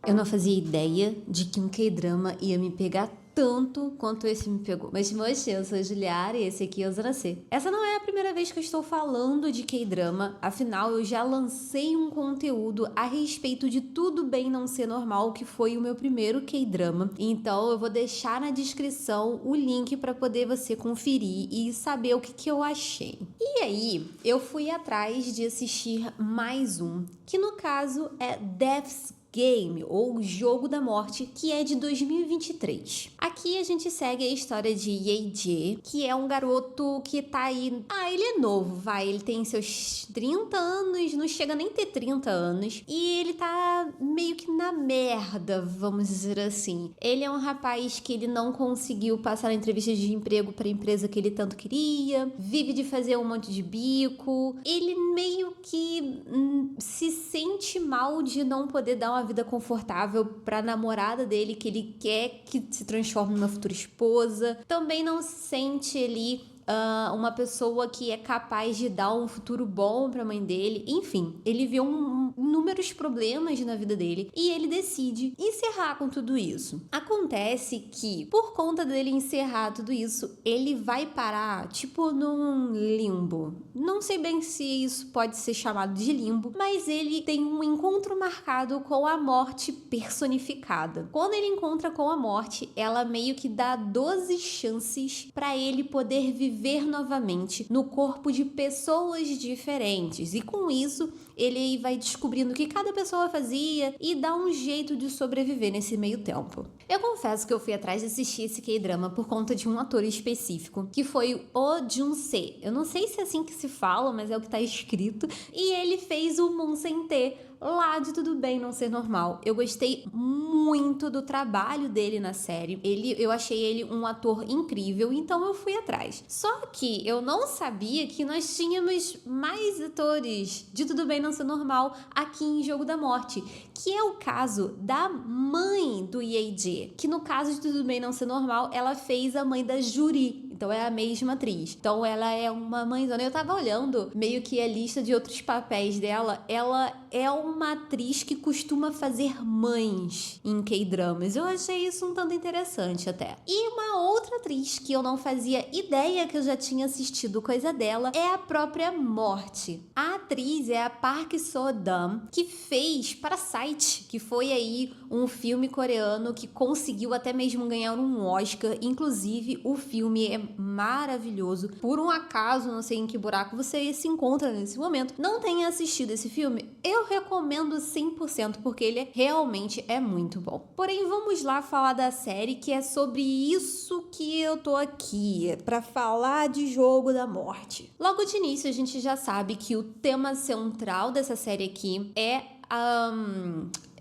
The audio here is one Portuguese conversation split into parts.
Eu não fazia ideia de que um K-drama ia me pegar tanto quanto esse me pegou. Mas moxa, eu sou a Juliara e esse aqui é o Zona C. Essa não é a primeira vez que eu estou falando de K-drama, afinal eu já lancei um conteúdo a respeito de Tudo Bem Não Ser Normal, que foi o meu primeiro K-drama. Então eu vou deixar na descrição o link para poder você conferir e saber o que eu achei. E aí, eu fui atrás de assistir mais um, que no caso é Death's Game, ou Jogo da Morte, que é de 2023. Aqui a gente segue a história de Ye-jae, que é um garoto que tá aí... ele é novo, ele tem seus 30 anos, não chega nem a ter 30 anos, e ele tá meio que na merda, vamos dizer assim. Ele é um rapaz que ele não conseguiu passar na entrevista de emprego pra empresa que ele tanto queria, vive de fazer um monte de bico, ele meio que se sente mal de não poder dar uma vida confortável pra namorada dele, que ele quer que se transforme numa futura esposa. Também não se sente ali uma pessoa que é capaz de dar um futuro bom pra mãe dele. Enfim, ele vê inúmeros problemas na vida dele e ele decide encerrar com tudo isso. Acontece que, por conta dele encerrar tudo isso, ele vai parar, tipo, num limbo. Não sei bem se isso pode ser chamado de limbo, mas ele tem um encontro marcado com a morte personificada. Quando ele encontra com a morte, ela meio que dá 12 chances pra ele poder viver novamente no corpo de pessoas diferentes. E com isso, ele vai descobrindo o que cada pessoa fazia e dá um jeito de sobreviver nesse meio tempo. Eu confesso que eu fui atrás de assistir esse K-drama por conta de um ator específico, que foi o Jun-se. Eu não sei se é assim que se fala, mas é o que tá escrito. E ele fez o Monsen-te lá de Tudo Bem Não Ser Normal. Eu gostei muito do trabalho dele na série. Eu achei ele um ator incrível, então eu fui atrás. Só que eu não sabia que nós tínhamos mais atores de Tudo Bem Não Ser Normal aqui em Jogo da Morte, que é o caso da mãe do Ye-jae, que no caso de Tudo Bem Não Ser Normal, ela fez a mãe da Juri. Então é a mesma atriz. Então ela é uma mãezona. Eu tava olhando meio que a lista de outros papéis dela. Ela é uma atriz que costuma fazer mães em K-dramas. Eu achei isso um tanto interessante até. E uma outra atriz que eu não fazia ideia que eu já tinha assistido coisa dela é a própria Morte. A atriz é a Park So-dam, que fez Parasite, que foi aí um filme coreano que conseguiu até mesmo ganhar um Oscar. Inclusive, o filme é maravilhoso. Por um acaso, não sei em que buraco você se encontra nesse momento, não tenha assistido esse filme, eu recomendo 100%, porque ele realmente é muito bom. Porém, vamos lá falar da série, que é sobre isso que eu tô aqui, pra falar de Jogo da Morte. Logo de início, a gente já sabe que o tema central dessa série aqui é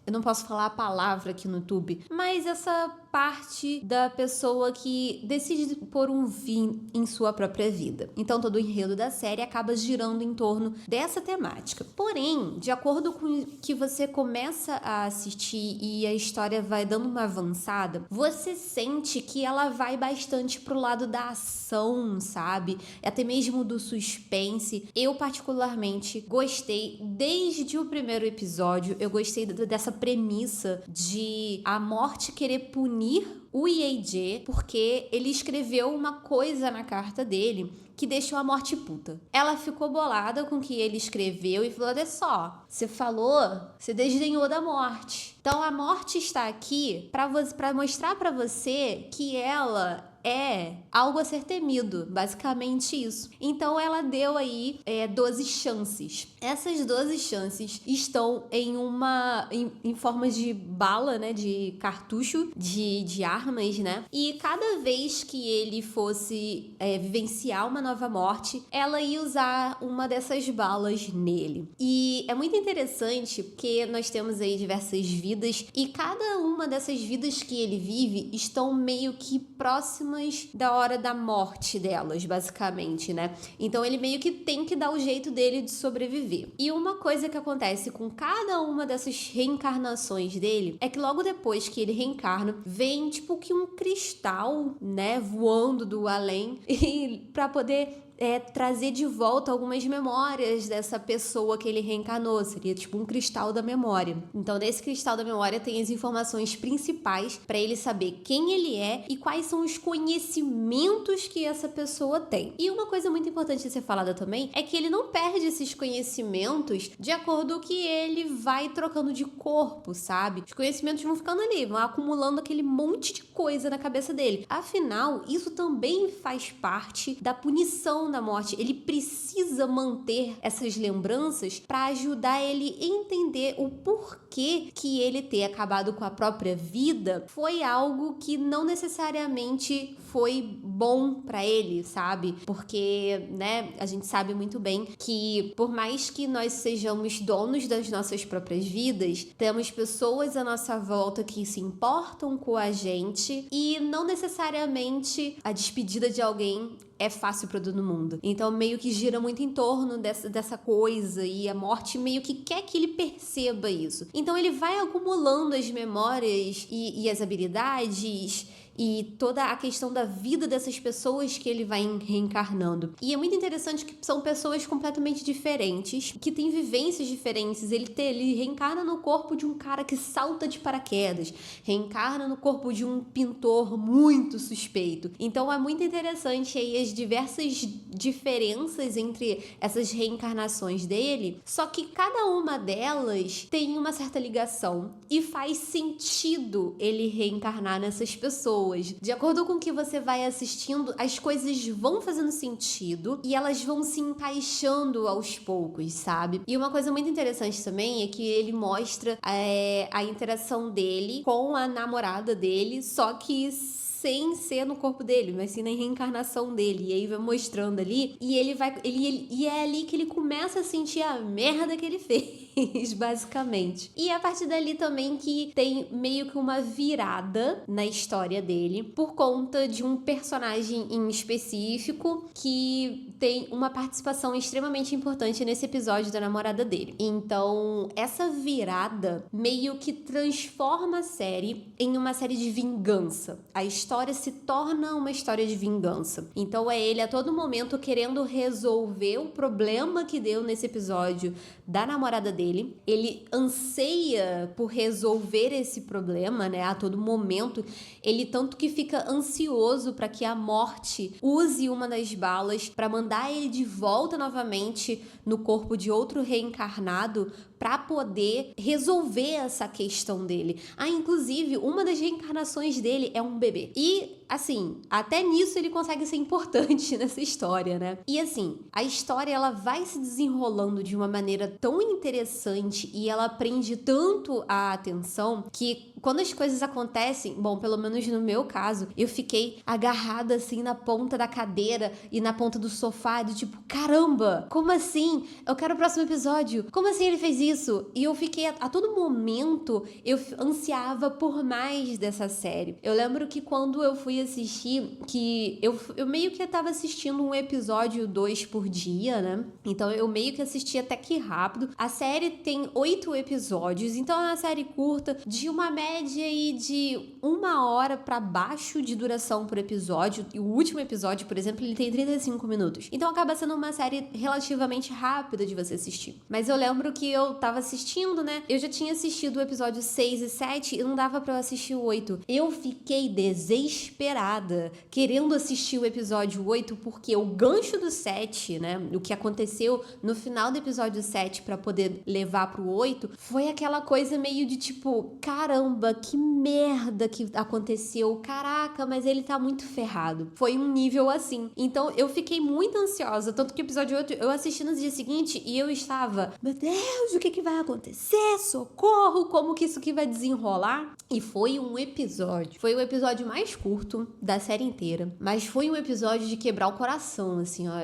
eu não posso falar a palavra aqui no YouTube, mas essa parte da pessoa que decide pôr um fim em sua própria vida. Então todo o enredo da série acaba girando em torno dessa temática. Porém, de acordo com que você começa a assistir e a história vai dando uma avançada, você sente que ela vai bastante pro lado da ação, sabe? Até mesmo do suspense. Eu particularmente gostei desde o primeiro episódio. Eu gostei dessa premissa de a morte querer punir o Ye-jae porque ele escreveu uma coisa na carta dele que deixou a morte puta. Ela ficou bolada com o que ele escreveu e falou: olha só, você desdenhou da morte. Então a morte está aqui para mostrar para você que ela é algo a ser temido, basicamente isso. Então ela deu aí 12 chances. Essas 12 chances estão em formas de bala, né, de cartucho, de armas, né? E cada vez que ele fosse vivenciar uma nova morte, ela ia usar uma dessas balas nele. E é muito interessante porque nós temos aí diversas vidas e cada uma dessas vidas que ele vive estão meio que próximas da hora da morte delas, basicamente, né? Então ele meio que tem que dar o jeito dele de sobreviver. E uma coisa que acontece com cada uma dessas reencarnações dele é que logo depois que ele reencarna, vem tipo que um cristal, né, voando do além e para poder trazer de volta algumas memórias dessa pessoa que ele reencarnou. Seria tipo um cristal da memória. Então, nesse cristal da memória tem as informações principais para ele saber quem ele é e quais são os conhecimentos que essa pessoa tem. E uma coisa muito importante de ser falada também é que ele não perde esses conhecimentos de acordo com que ele vai trocando de corpo, sabe? Os conhecimentos vão ficando ali, vão acumulando aquele monte de coisa na cabeça dele. Afinal, isso também faz parte da punição da morte. Ele precisa manter essas lembranças para ajudar ele a entender o porquê que ele ter acabado com a própria vida foi algo que não necessariamente foi bom para ele, sabe? Porque, né, a gente sabe muito bem que por mais que nós sejamos donos das nossas próprias vidas, temos pessoas à nossa volta que se importam com a gente e não necessariamente a despedida de alguém é fácil para todo mundo. Então meio que gira muito em torno dessa coisa e a morte meio que quer que ele perceba isso. Então ele vai acumulando as memórias e as habilidades e toda a questão da vida dessas pessoas que ele vai reencarnando. E é muito interessante que são pessoas completamente diferentes, que têm vivências diferentes. Ele reencarna no corpo de um cara que salta de paraquedas, reencarna no corpo de um pintor muito suspeito. Então é muito interessante aí as diversas diferenças entre essas reencarnações dele, só que cada uma delas tem uma certa ligação e faz sentido ele reencarnar nessas pessoas. De acordo com o que você vai assistindo, as coisas vão fazendo sentido e elas vão se encaixando aos poucos, sabe? E uma coisa muito interessante também é que ele mostra a interação dele com a namorada dele, só que sem ser no corpo dele, mas sim na reencarnação dele. E aí vai mostrando ali, e e é ali que ele começa a sentir a merda que ele fez, basicamente. E é a partir dali também que tem meio que uma virada na história dele, por conta de um personagem em específico que tem uma participação extremamente importante nesse episódio da namorada dele. Então, essa virada meio que transforma a série em uma série de vingança. A história se torna uma história de vingança. Então é ele a todo momento querendo resolver o problema que deu nesse episódio da namorada dele. Ele anseia por resolver esse problema, né? A todo momento. Ele tanto que fica ansioso para que a morte use uma das balas para mandar ele de volta novamente no corpo de outro reencarnado para poder resolver essa questão dele. Inclusive, uma das reencarnações dele é um bebê. E, assim, até nisso ele consegue ser importante nessa história, né? E, assim, a história, ela vai se desenrolando de uma maneira tão interessante e ela prende tanto a atenção que quando as coisas acontecem, bom, pelo menos no meu caso, eu fiquei agarrada, assim, na ponta da cadeira e na ponta do sofá, de tipo, caramba, como assim? Eu quero o próximo episódio. Como assim ele fez isso? E eu fiquei, a todo momento, eu ansiava por mais dessa série. Eu lembro que quando eu fui assistir, que eu meio que tava assistindo um episódio 2 por dia, né? Então eu meio que assisti até que rápido. A série tem 8 episódios, então é uma série curta, de uma média aí de 1 hora pra baixo de duração por episódio. E o último episódio, por exemplo, ele tem 35 minutos. Então acaba sendo uma série relativamente rápida de você assistir. Mas eu lembro que eu tava assistindo, né? Eu já tinha assistido o episódio 6 e 7 e não dava pra eu assistir o 8. Eu fiquei desesperada, querendo assistir o episódio 8, porque o gancho do 7, né? O que aconteceu no final do episódio 7 pra poder levar pro 8, foi aquela coisa meio de tipo, caramba, que merda que aconteceu. Caraca, mas ele tá muito ferrado. Foi um nível assim. Então eu fiquei muito ansiosa, tanto que o episódio 8 eu assisti no dia seguinte e eu estava, meu Deus, o que vai acontecer? Socorro, como que isso aqui vai desenrolar? E foi um episódio. Foi o episódio mais curto da série inteira, mas foi um episódio de quebrar o coração, assim, ó.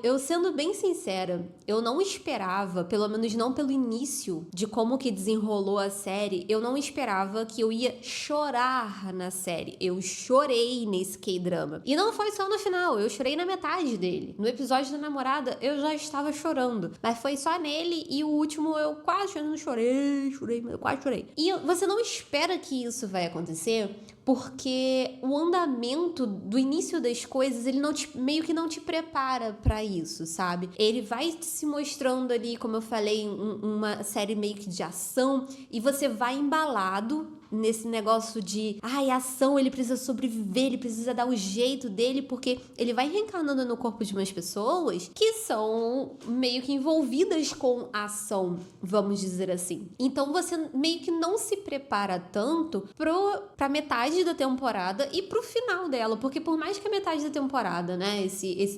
Eu sendo bem sincera, eu não esperava, pelo menos não pelo início de como que desenrolou a série, eu não esperava que eu ia chorar na série. Eu chorei nesse K-drama. E não foi só no final, eu chorei na metade dele. No episódio da namorada, eu já estava chorando, mas foi só nele e o último eu quase não chorei, mas eu quase chorei. E você não espera que isso vai acontecer, porque o andamento do início das coisas, ele meio que não te prepara pra isso, sabe? Ele vai se mostrando ali, como eu falei, uma série meio que de ação, e você vai embalado nesse negócio de ação, ele precisa sobreviver, ele precisa dar o jeito dele, porque ele vai reencarnando no corpo de umas pessoas que são meio que envolvidas com a ação, vamos dizer assim. Então você meio que não se prepara tanto pra metade da temporada e pro final dela, porque por mais que a metade da temporada, né,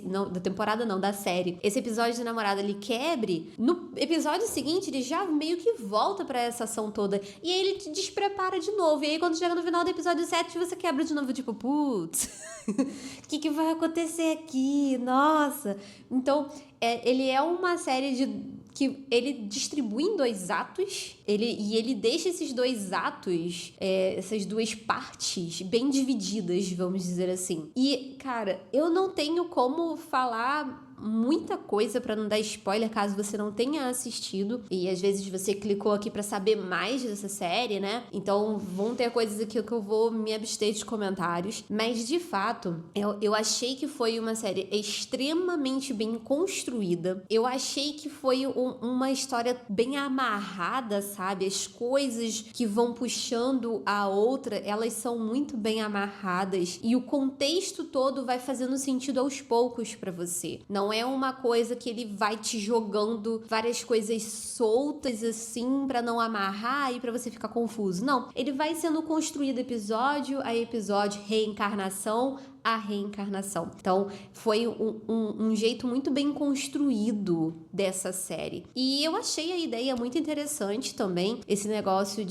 não, da temporada não, da série, esse episódio de namorada ele quebre, no episódio seguinte ele já meio que volta pra essa ação toda, e aí ele te desprepara de novo, e aí quando chega no final do episódio 7 você quebra de novo, tipo, putz, o que vai acontecer aqui? Nossa! Então, ele é uma série que ele distribui em 2 atos, ele deixa esses 2 atos, essas 2 partes bem divididas, vamos dizer assim. E, cara, eu não tenho como falar muita coisa pra não dar spoiler caso você não tenha assistido, e às vezes você clicou aqui pra saber mais dessa série, né? Então vão ter coisas aqui que eu vou me abster de comentários, mas de fato eu achei que foi uma série extremamente bem construída. Eu achei que foi uma história bem amarrada, sabe? As coisas que vão puxando a outra, elas são muito bem amarradas, e o contexto todo vai fazendo sentido aos poucos pra você. Não é uma coisa que ele vai te jogando várias coisas soltas assim pra não amarrar e pra você ficar confuso. Não, ele vai sendo construído episódio a episódio, reencarnação a reencarnação. Então, foi um jeito muito bem construído dessa série. E eu achei a ideia muito interessante também, esse negócio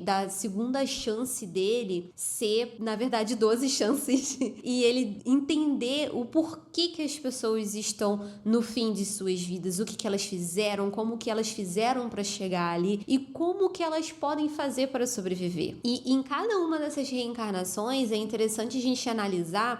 da segunda chance dele ser, na verdade, 12 chances. E ele entender o porquê que as pessoas estão no fim de suas vidas, o que elas fizeram, como que elas fizeram para chegar ali e como que elas podem fazer para sobreviver. E em cada uma dessas reencarnações é interessante a gente analisar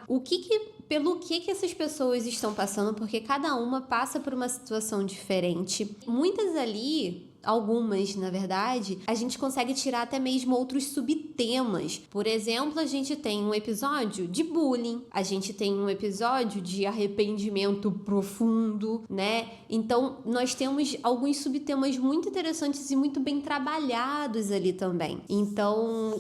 pelo que essas pessoas estão passando, porque cada uma passa por uma situação diferente. Muitas ali, algumas, na verdade, a gente consegue tirar até mesmo outros subtemas. Por exemplo, a gente tem um episódio de bullying, a gente tem um episódio de arrependimento profundo, né? Então, nós temos alguns subtemas muito interessantes e muito bem trabalhados ali também. Então,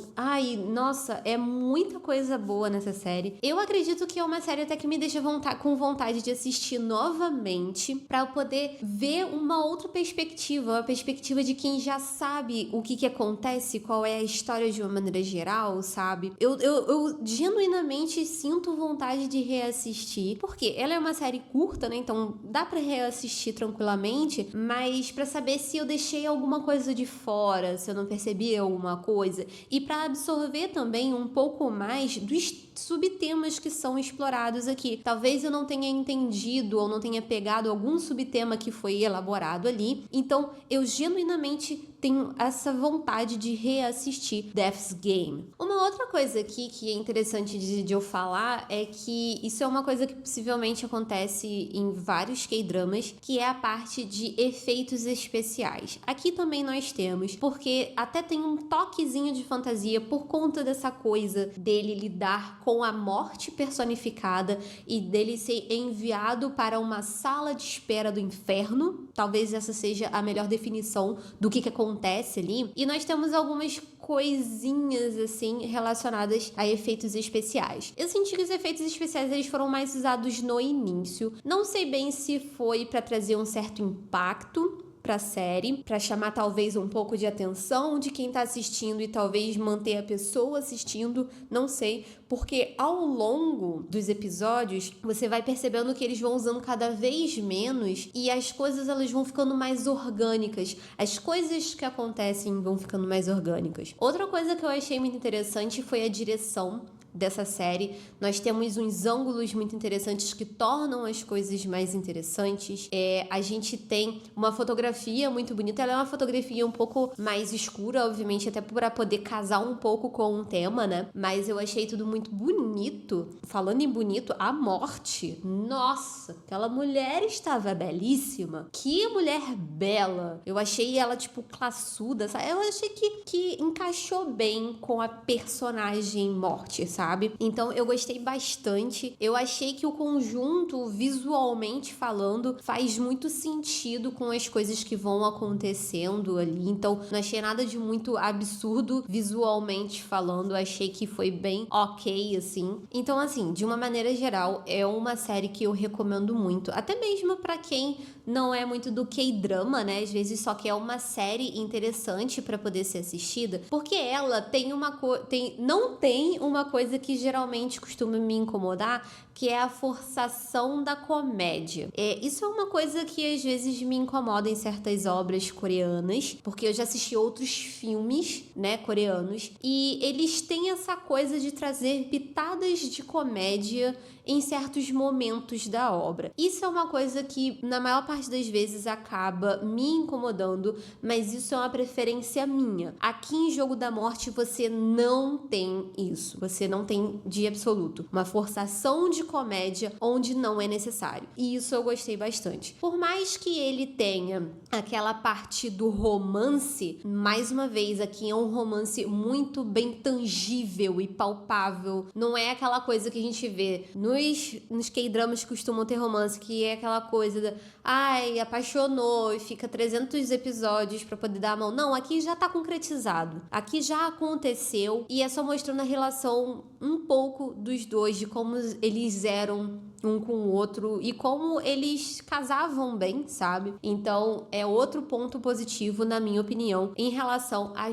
nossa, é muita coisa boa nessa série. Eu acredito que é uma série até que me deixa com vontade de assistir novamente para eu poder ver uma outra perspectiva, uma perspectiva de quem já sabe o que acontece, qual é a história de uma maneira geral, sabe? Eu genuinamente sinto vontade de reassistir, porque ela é uma série curta, né? Então dá pra reassistir tranquilamente, mas pra saber se eu deixei alguma coisa de fora, se eu não percebi alguma coisa, e pra absorver também um pouco mais dos subtemas que são explorados aqui. Talvez eu não tenha entendido ou não tenha pegado algum subtema que foi elaborado ali, então eu genuinamente tenho essa vontade de reassistir Death's Game. Uma outra coisa aqui que é interessante de eu falar é que isso é uma coisa que possivelmente acontece em vários K-dramas, que é a parte de efeitos especiais. Aqui também nós temos, porque até tem um toquezinho de fantasia por conta dessa coisa dele lidar com a morte personificada e dele ser enviado para uma sala de espera do inferno. Talvez essa seja a melhor definição do que acontece ali. E nós temos algumas coisinhas assim relacionadas a efeitos especiais. Eu senti que os efeitos especiais eles foram mais usados no início. Não sei bem se foi para trazer um certo impacto pra série, pra chamar talvez um pouco de atenção de quem tá assistindo e talvez manter a pessoa assistindo, não sei, porque ao longo dos episódios você vai percebendo que eles vão usando cada vez menos e as coisas elas vão ficando mais orgânicas, as coisas que acontecem vão ficando mais orgânicas. Outra coisa que eu achei muito interessante foi a direção. dessa série. Nós temos uns ângulos muito interessantes que tornam as coisas mais interessantes. A gente tem uma fotografia muito bonita. Ela é uma fotografia um pouco mais escura, obviamente, até para poder casar um pouco com o tema, né? Mas eu achei tudo muito bonito. Falando em bonito, a morte. Nossa, aquela mulher estava belíssima. Que mulher bela. Eu achei ela, tipo, classuda, sabe? Eu achei que encaixou bem com a personagem morte, sabe? Então, eu gostei bastante. Eu achei que o conjunto, visualmente falando, faz muito sentido com as coisas que vão acontecendo ali. Então, não achei nada de muito absurdo visualmente falando. Achei que foi bem ok, assim. Então, assim, de uma maneira geral, é uma série que eu recomendo muito. Até mesmo pra quem não é muito do K-drama, né? Às vezes só quer uma série interessante pra poder ser assistida. Porque ela tem não tem uma coisa que geralmente costuma me incomodar, que é a forçação da comédia. Isso é uma coisa que às vezes me incomoda em certas obras coreanas, porque eu já assisti outros filmes, né, coreanos, e eles têm essa coisa de trazer pitadas de comédia em certos momentos da obra. Isso é uma coisa que, na maior parte das vezes, acaba me incomodando, mas isso é uma preferência minha. Aqui em Jogo da Morte, você não tem isso. Você não tem de absoluto uma forçação de comédia onde não é necessário. E isso eu gostei bastante. Por mais que ele tenha aquela parte do romance, mais uma vez, aqui é um romance muito bem tangível e palpável. Não é aquela coisa que a gente vê nos K-dramas que costumam ter romance, que é aquela coisa da apaixonou e fica 300 episódios pra poder dar a mão. Não, aqui já tá concretizado. Aqui já aconteceu e é só mostrando a relação um pouco dos dois, de como eles eram um com o outro e como eles casavam bem, sabe? Então, é outro ponto positivo, na minha opinião, em relação a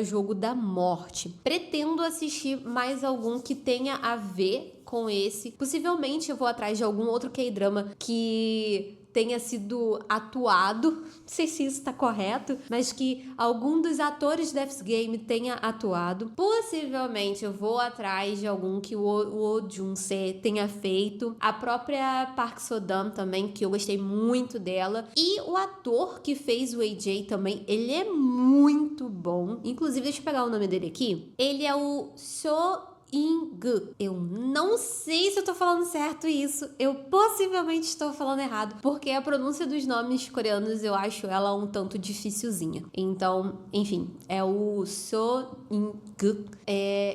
Jogo da Morte. Pretendo assistir mais algum que tenha a ver com esse. Possivelmente eu vou atrás de algum outro K-drama que tenha sido atuado, não sei se isso tá correto, mas que algum dos atores de Death's Game tenha atuado. Possivelmente eu vou atrás de algum que o Oh Jun-se tenha feito. A própria Park So-dam também, que eu gostei muito dela. E o ator que fez o AJ também, ele é muito bom. Inclusive, deixa eu pegar o nome dele aqui. Ele é o In-gu. Eu não sei se eu tô falando certo isso. Eu possivelmente estou falando errado, porque a pronúncia dos nomes coreanos eu acho ela um tanto dificilzinha. Então, enfim, é o In-gu.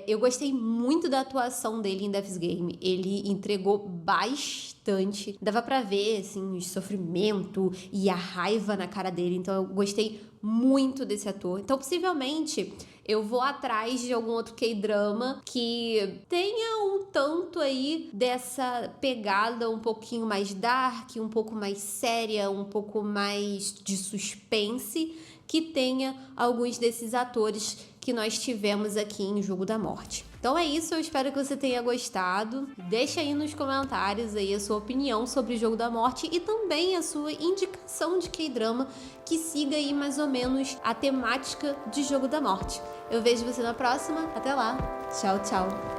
Eu gostei muito da atuação dele em Death's Game. Ele entregou bastante. Dava pra ver, assim, o sofrimento e a raiva na cara dele. Então, eu gostei muito desse ator. Então, possivelmente, eu vou atrás de algum outro K-drama que tenha um tanto aí dessa pegada um pouquinho mais dark, um pouco mais séria, um pouco mais de suspense, que tenha alguns desses atores que nós tivemos aqui em Jogo da Morte. Então é isso, eu espero que você tenha gostado. Deixa aí nos comentários aí a sua opinião sobre o Jogo da Morte e também a sua indicação de K-drama que siga aí mais ou menos a temática de Jogo da Morte. Eu vejo você na próxima. Até lá. Tchau, tchau.